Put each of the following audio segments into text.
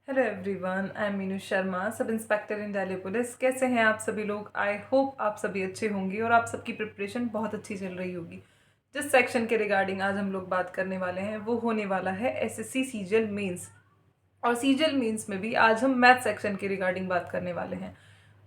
Hello everyone, I am Meenu Sharma, sub inspector in Delhi police. कैसे हैं आप सभी लोग? आई होप आप सभी अच्छे होंगे और आप सबकी प्रिपरेशन बहुत अच्छी चल रही होगी। जिस सेक्शन के रिगार्डिंग आज हम लोग बात करने वाले हैं वो होने वाला है एसएससी सीजीएल मेंस। और सीजीएल मेंस में भी आज हम मैथ सेक्शन के रिगार्डिंग बात करने वाले हैं।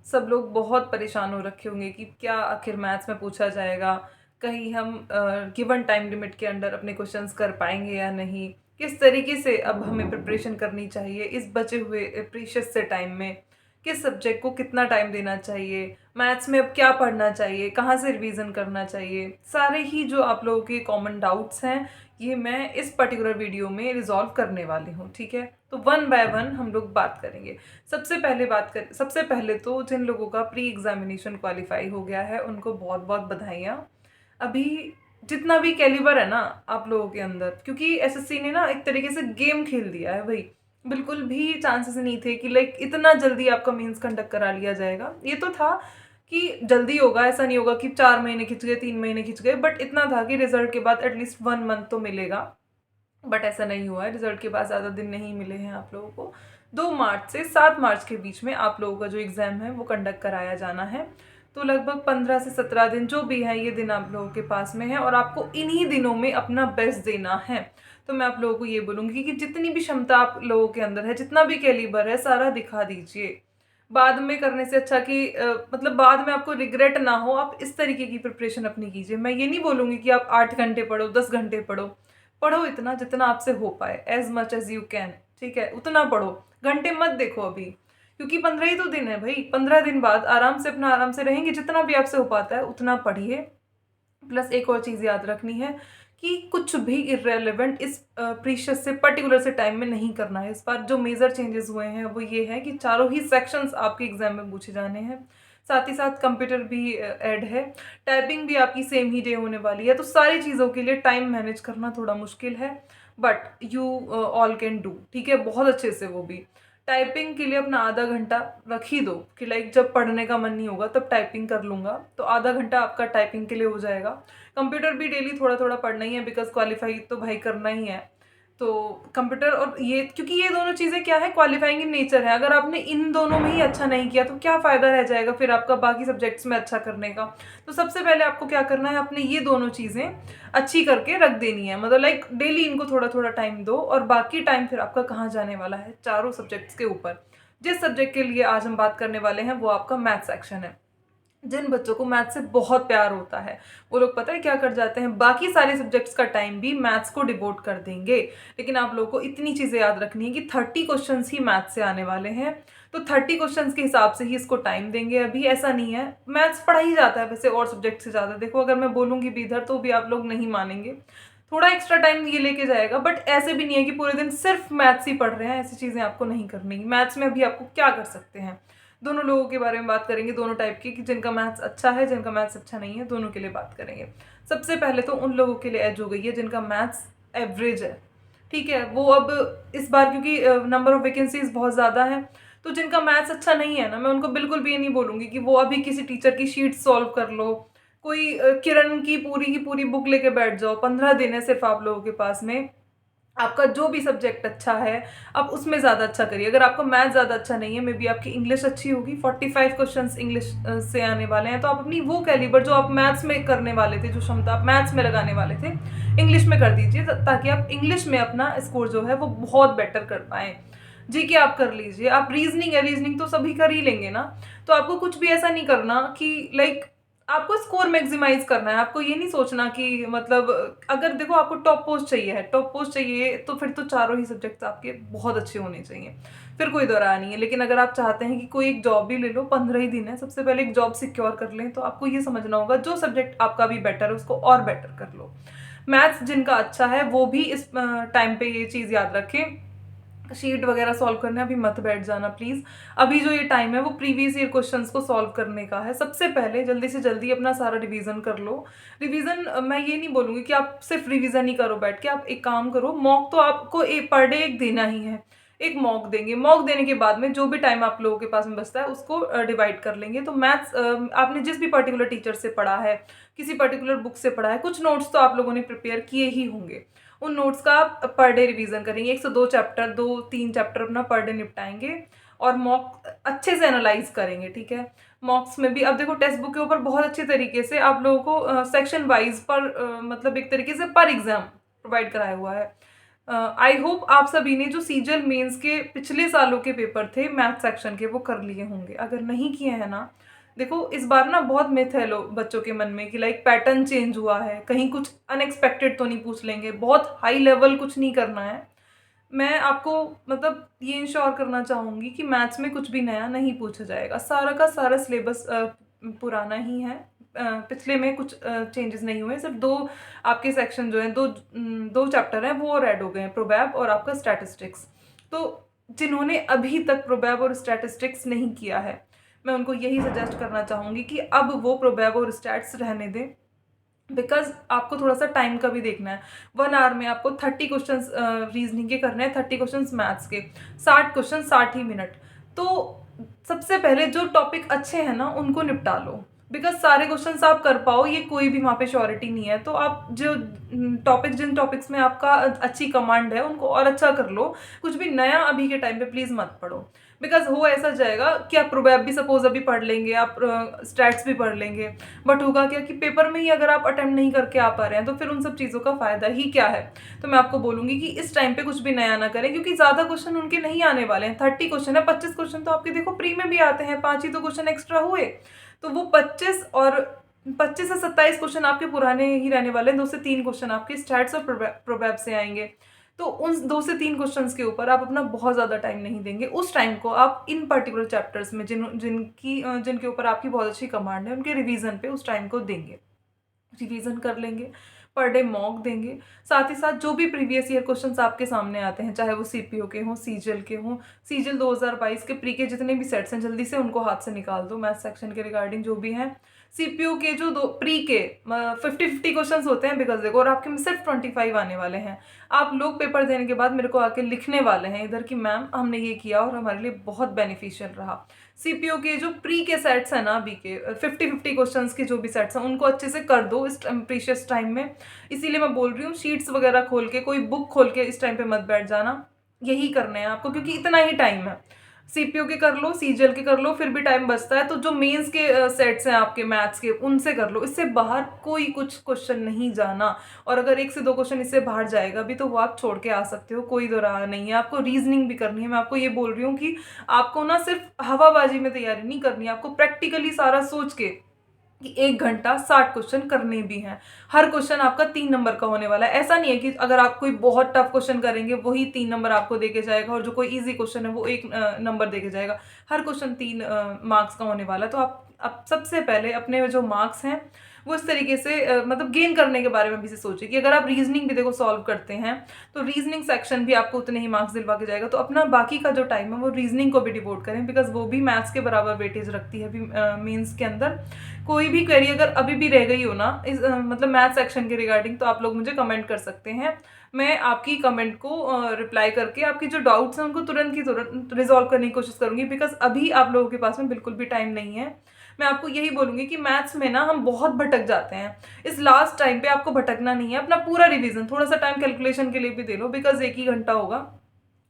सब लोग बहुत परेशान हो रखे होंगे कि क्या आखिर मैथ्स में पूछा जाएगा, कहीं हम गिवन टाइम लिमिट के अंडर अपने क्वेश्चंस कर पाएंगे या नहीं, किस तरीके से अब हमें प्रिपरेशन करनी चाहिए इस बचे हुए प्रीशियस से टाइम में, किस सब्जेक्ट को कितना टाइम देना चाहिए, मैथ्स में अब क्या पढ़ना चाहिए, कहाँ से रिवीजन करना चाहिए, सारे ही जो आप लोगों के कॉमन डाउट्स हैं ये मैं इस पर्टिकुलर वीडियो में रिजॉल्व करने वाली हूँ। ठीक है, तो वन बाय वन हम लोग बात करेंगे। सबसे पहले तो जिन लोगों का प्री एग्जामिनेशन क्वालिफाई हो गया है उनको बहुत बहुत बधाइयाँ। अभी जितना भी कैलिबर है ना आप लोगों के अंदर, क्योंकि एसएससी ने ना एक तरीके से गेम खेल दिया है भाई। बिल्कुल भी चांसेस नहीं थे कि लाइक इतना जल्दी आपका मेंस कंडक्ट करा लिया जाएगा। ये तो था कि जल्दी होगा, ऐसा नहीं होगा कि 4 महीने खिंच गए, 3 महीने खिंच गए, बट इतना था कि रिजल्ट के बाद एटलीस्ट 1 मंथ तो मिलेगा। बट ऐसा नहीं हुआ है, रिजल्ट के बाद ज़्यादा दिन नहीं मिले हैं आप लोगों को। 2 मार्च से 7 मार्च के बीच में आप लोगों का जो एग्ज़ाम है वो कंडक्ट कराया जाना है। तो लगभग 15 से 17 दिन जो भी है ये दिन आप लोगों के पास में है और आपको इन्हीं दिनों में अपना बेस्ट देना है। तो मैं आप लोगों को ये बोलूँगी कि जितनी भी क्षमता आप लोगों के अंदर है, जितना भी कैलिबर है, सारा दिखा दीजिए। बाद में करने से अच्छा कि मतलब बाद में आपको रिग्रेट ना हो, आप इस तरीके की प्रिपरेशन अपनी कीजिए। मैं ये नहीं बोलूँगी कि आप 8 घंटे पढ़ो, 10 घंटे पढ़ो, पढ़ो इतना जितना आपसे हो पाए, as much as you can. ठीक है, उतना पढ़ो, घंटे मत देखो अभी, क्योंकि 15 ही तो दिन है भाई। 15 दिन बाद आराम से रहेंगे, जितना भी आपसे हो पाता है उतना पढ़िए। प्लस एक और चीज़ याद रखनी है कि कुछ भी इरेलीवेंट इस प्रीशियस से पर्टिकुलर से टाइम में नहीं करना है। इस बार जो मेजर चेंजेस हुए हैं वो ये है कि चारों ही सेक्शंस आपके एग्जाम में पूछे जाने हैं। साथ ही साथ कंप्यूटर भी ऐड है, टाइपिंग भी आपकी सेम ही डे होने वाली है। तो सारी चीज़ों के लिए टाइम मैनेज करना थोड़ा मुश्किल है, but you all can do. ठीक है, बहुत अच्छे से। वो भी टाइपिंग के लिए अपना आधा घंटा रख ही दो कि लाइक जब पढ़ने का मन नहीं होगा तब टाइपिंग कर लूँगा, तो आधा घंटा आपका टाइपिंग के लिए हो जाएगा। कंप्यूटर भी डेली थोड़ा थोड़ा पढ़ना ही है, बिकॉज क्वालिफाई तो भाई करना ही है। तो कंप्यूटर और ये, क्योंकि ये दोनों चीज़ें क्या है, क्वालिफाइंग इन नेचर है। अगर आपने इन दोनों में ही अच्छा नहीं किया तो क्या फ़ायदा रह जाएगा फिर आपका बाकी सब्जेक्ट्स में अच्छा करने का। तो सबसे पहले आपको क्या करना है, अपने ये दोनों चीज़ें अच्छी करके रख देनी है। मतलब लाइक डेली इनको थोड़ा थोड़ा टाइम दो और बाकी टाइम फिर आपका कहाँ जाने वाला है, चारों सब्जेक्ट्स के ऊपर। जिस सब्जेक्ट के लिए आज हम बात करने वाले हैं वो आपका मैथ सेक्शन है। जिन बच्चों को मैथ से बहुत प्यार होता है वो लोग पता है क्या कर जाते हैं, बाकी सारे सब्जेक्ट्स का टाइम भी मैथ्स को डिवोट कर देंगे। लेकिन आप लोगों को इतनी चीज़ें याद रखनी है कि 30 क्वेश्चंस ही मैथ्स से आने वाले हैं। तो 30 क्वेश्चंस के हिसाब से ही इसको टाइम देंगे। अभी ऐसा नहीं है, मैथ्स पढ़ा ही जाता है वैसे और सब्जेक्ट से ज़्यादा। देखो अगर मैं बोलूँगी भी इधर तो भी आप लोग नहीं मानेंगे, थोड़ा एक्स्ट्रा टाइम ये लेके जाएगा। बट ऐसे भी नहीं है कि पूरे दिन सिर्फ मैथ्स ही पढ़ रहे हैं, ऐसी चीज़ें आपको नहीं करनी। मैथ्स में अभी आपको क्या कर सकते हैं, दोनों लोगों के बारे में बात करेंगे, दोनों टाइप की, कि जिनका मैथ्स अच्छा है, जिनका मैथ्स अच्छा नहीं है, दोनों के लिए बात करेंगे। सबसे पहले तो उन लोगों के लिए एज हो गई है जिनका मैथ्स एवरेज है। ठीक है, वो अब इस बार क्योंकि नंबर ऑफ वैकेंसीज बहुत ज़्यादा है, तो जिनका मैथ्स अच्छा नहीं है ना, मैं उनको बिल्कुल भी ये नहीं बोलूँगी कि वो अभी किसी टीचर की शीट सॉल्व कर लो, कोई किरण की पूरी बुक लेके बैठ जाओ। 15 दिन है सिर्फ आप लोगों के पास में, आपका जो भी सब्जेक्ट अच्छा है आप उसमें ज़्यादा अच्छा करिए। अगर आपका मैथ ज़्यादा अच्छा नहीं है, मे बी आपकी इंग्लिश अच्छी होगी, 45 क्वेश्चंस इंग्लिश से आने वाले हैं, तो आप अपनी वो कैलिबर जो आप मैथ्स में करने वाले थे, जो क्षमता आप मैथ्स में लगाने वाले थे, इंग्लिश में कर दीजिए, ताकि आप इंग्लिश में अपना स्कोर जो है वो बहुत बेटर कर पाएँ। जीके आप कर लीजिए, आप रीजनिंग है, रीजनिंग तो सभी कर ही लेंगे ना। तो आपको कुछ भी ऐसा नहीं करना कि लाइक आपको स्कोर मैक्सिमाइज करना है। आपको ये नहीं सोचना कि मतलब अगर देखो आपको टॉप पोस्ट चाहिए है, टॉप पोस्ट चाहिए तो फिर तो चारों ही सब्जेक्ट्स आपके बहुत अच्छे होने चाहिए, फिर कोई दो राय नहीं है। लेकिन अगर आप चाहते हैं कि कोई एक जॉब भी ले लो, 15 ही दिन है, सबसे पहले एक जॉब सिक्योर कर लें, तो आपको ये समझना होगा जो सब्जेक्ट आपका भी बेटर है उसको और बेटर कर लो। मैथ्स जिनका अच्छा है वो भी इस टाइम पे ये चीज़ याद रखें, शीट वगैरह सॉल्व करने अभी मत बैठ जाना प्लीज़। अभी जो ये टाइम है वो प्रीवियस ईयर क्वेश्चंस को सॉल्व करने का है। सबसे पहले जल्दी से जल्दी अपना सारा रिवीजन कर लो। रिवीजन मैं ये नहीं बोलूँगी कि आप सिर्फ रिवीजन ही करो बैठ के, आप एक काम करो, मॉक तो आपको एक पर डे एक देना ही है। एक मॉक देंगे, मॉक देने के बाद में जो भी टाइम आप लोगों के पास में बचता है उसको डिवाइड कर लेंगे। तो मैथ्स आपने जिस भी पर्टिकुलर टीचर से पढ़ा है, किसी पर्टिकुलर बुक से पढ़ा है, कुछ नोट्स तो आप लोगों ने प्रिपेयर किए ही होंगे, उन नोट्स का आप पर डे रिवीजन करेंगे, 1 से 2 चैप्टर, 2-3 चैप्टर अपना पर डे निपटाएंगे और मॉक अच्छे से एनालाइज करेंगे, ठीक है। मॉक्स में भी अब देखो टेक्स्ट बुक के ऊपर बहुत अच्छे तरीके से आप लोगों को सेक्शन वाइज पर मतलब एक तरीके से पर एग्जाम प्रोवाइड कराया हुआ है। आई होप आप सभी ने जो सीजल मेंस के पिछले सालों के पेपर थे मैथ सेक्शन के वो कर लिए होंगे। अगर नहीं किए हैं ना, देखो इस बार ना बहुत मिथ है लोग बच्चों के मन में कि लाइक पैटर्न चेंज हुआ है, कहीं कुछ अनएक्सपेक्टेड तो नहीं पूछ लेंगे, बहुत हाई लेवल कुछ नहीं करना है। मैं आपको मतलब ये इंश्योर करना चाहूँगी कि मैथ्स में कुछ भी नया नहीं पूछा जाएगा, सारा का सारा सिलेबस पुराना ही है। पिछले में कुछ चेंजेस नहीं हुए, सिर्फ 2 आपके सेक्शन जो हैं, 2 चैप्टर हैं वो ऐड हो गए हैं, प्रोबैब और आपका स्टैटिस्टिक्स। तो जिन्होंने अभी तक प्रोबैब और स्टैटिस्टिक्स नहीं किया है, मैं उनको यही सजेस्ट करना चाहूँगी कि अब वो प्रोबैब और स्टैट्स रहने दें, बिकॉज आपको थोड़ा सा टाइम का भी देखना है। 1 आवर में आपको 30 क्वेश्चन रीजनिंग के करने हैं, 30 क्वेश्चन मैथ्स के, 60 क्वेश्चन 60 ही मिनट। तो सबसे पहले जो टॉपिक अच्छे हैं ना उनको निपटा लो, बिकॉज सारे क्वेश्चन आप कर पाओ ये कोई भी वहाँ पे श्योरिटी नहीं है। तो आप जो जिन टॉपिक्स में आपका अच्छी कमांड है उनको और अच्छा कर लो, कुछ भी नया अभी के टाइम पे प्लीज़ मत पढ़ो, बिकॉज हो ऐसा जाएगा कि आप प्रोबैब भी सपोज अभी पढ़ लेंगे, आप स्टैट्स भी पढ़ लेंगे, बट होगा क्या कि पेपर में ही अगर आप अटेम्प्ट नहीं करके आ पा रहे हैं तो फिर उन सब चीज़ों का फ़ायदा ही क्या है। तो मैं आपको बोलूँगी कि इस टाइम पे कुछ भी नया ना करें, क्योंकि ज़्यादा क्वेश्चन उनके नहीं आने वाले हैं। 30 क्वेश्चन है, 25 क्वेश्चन तो आपके देखो प्री में भी आते हैं, 5 ही तो क्वेश्चन एक्स्ट्रा हुए, तो वो 25 से 27 क्वेश्चन आपके पुराने ही रहने वाले हैं। 2 से 3 क्वेश्चन आपके स्टैट्स और प्रोबैब से आएंगे। तो उन 2 से 3 क्वेश्चंस के ऊपर आप अपना बहुत ज़्यादा टाइम नहीं देंगे। उस टाइम को आप इन पर्टिकुलर चैप्टर्स में जिनके ऊपर आपकी बहुत अच्छी कमांड है उनके रिवीजन पे उस टाइम को देंगे, रिवीजन कर लेंगे, पर डे मॉक देंगे। साथ ही साथ जो भी प्रीवियस ईयर क्वेश्चंस आपके सामने आते हैं, चाहे वो सीपीओ के हों, सीजल के हों, सीजल 2022 के प्री के जितने भी सेट्स हैं जल्दी से उनको हाथ से निकाल दो, मैथ सेक्शन के रिगार्डिंग जो भी हैं। सीपीओ के जो प्री के 50-50 क्वेश्चंस होते हैं, बिकॉज देखो और आपके में सिर्फ 25 आने वाले हैं। आप लोग पेपर देने के बाद मेरे को आके लिखने वाले हैं इधर कि मैम हमने ये किया और हमारे लिए बहुत बेनिफिशियल रहा। सीपीओ के जो प्री के सेट्स हैं ना अभी के 50-50 क्वेश्चंस के जो भी सेट्स हैं उनको अच्छे से कर दो इस प्रीशियस टाइम में। इसीलिए मैं बोल रही हूँ शीट्स वगैरह खोल के, कोई बुक खोल के इस टाइम पे मत बैठ जाना, यही करने हैं आपको, क्योंकि इतना ही टाइम है। सीपीओ के कर लो, सीजीएल के कर लो, फिर भी टाइम बचता है। तो जो मेंस के सेट्स हैं आपके मैथ्स के उनसे कर लो, इससे बाहर कोई कुछ क्वेश्चन नहीं जाना। और अगर 1 से 2 क्वेश्चन इससे बाहर जाएगा भी तो वो आप छोड़ के आ सकते हो, कोई दो राह नहीं है। आपको रीजनिंग भी करनी है। मैं आपको ये बोल रही हूँ कि आपको ना सिर्फ हवाबाजी में तैयारी नहीं करनी है, आपको प्रैक्टिकली सारा सोच के कि 1 घंटा 60 क्वेश्चन करने भी हैं। हर क्वेश्चन आपका 3 नंबर का होने वाला है। ऐसा नहीं है कि अगर आप कोई बहुत टफ क्वेश्चन करेंगे वही 3 नंबर आपको देके जाएगा और जो कोई इजी क्वेश्चन है वो 1 नंबर देके जाएगा। हर क्वेश्चन 3 मार्क्स का होने वाला है। तो आप सबसे पहले अपने जो मार्क्स हैं वो इस तरीके से मतलब गेन करने के बारे में भी से सोचिए कि अगर आप रीजनिंग भी देखो सॉल्व करते हैं तो रीजनिंग सेक्शन भी आपको उतने ही मार्क्स दिलवा के जाएगा। तो अपना बाकी का जो टाइम है वो रीजनिंग को भी डिवोट करें, बिकॉज वो भी मैथ्स के बराबर वेटेज रखती है अभी मेंस के अंदर। कोई भी क्वेरी अगर अभी भी रह गई हो ना इस मतलब मैथ सेक्शन के रिगार्डिंग, तो आप लोग मुझे कमेंट कर सकते हैं। मैं आपकी कमेंट को रिप्लाई करके आपकी जो डाउट्स हैं उनको तुरंत की तुरंत रिजॉल्व करने की कोशिश करूंगी, बिकॉज अभी आप लोगों के पास में बिल्कुल भी टाइम नहीं है। मैं आपको यही बोलूंगी कि मैथ्स में ना हम बहुत भटक जाते हैं। इस लास्ट टाइम पे आपको भटकना नहीं है, अपना पूरा रिवीजन, थोड़ा सा टाइम कैलकुलेशन के लिए भी दे लो, बिकॉज 1 ही घंटा होगा।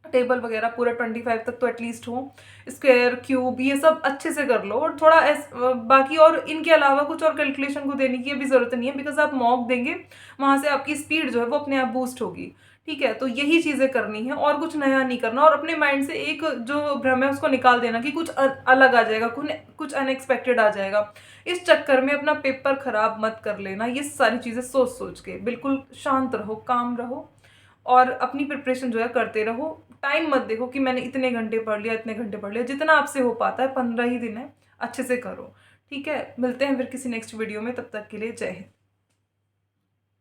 टेबल वगैरह पूरा 25 तक तो एटलीस्ट हो, स्क्वायर क्यूब ये सब अच्छे से कर लो। और थोड़ा बाकी और इनके अलावा कुछ और कैलकुलेशन को देने की भी ज़रूरत नहीं है, बिकॉज आप मॉक देंगे वहाँ से आपकी स्पीड जो है वो अपने आप बूस्ट होगी। ठीक है, तो यही चीज़ें करनी है और कुछ नया नहीं करना। और अपने माइंड से एक जो भ्रम है उसको निकाल देना कि कुछ अलग आ जाएगा, कुछ अनएक्सपेक्टेड आ जाएगा। इस चक्कर में अपना पेपर खराब मत कर लेना। ये सारी चीज़ें सोच सोच के बिल्कुल शांत रहो, काम रहो और अपनी प्रिपरेशन जो है करते रहो। टाइम मत देखो कि मैंने इतने घंटे पढ़ लिया, इतने घंटे पढ़ लिया, जितना आपसे हो पाता है 15 ही दिन है, अच्छे से करो। ठीक है, मिलते हैं फिर किसी नेक्स्ट वीडियो में, तब तक के लिए जय हिंद।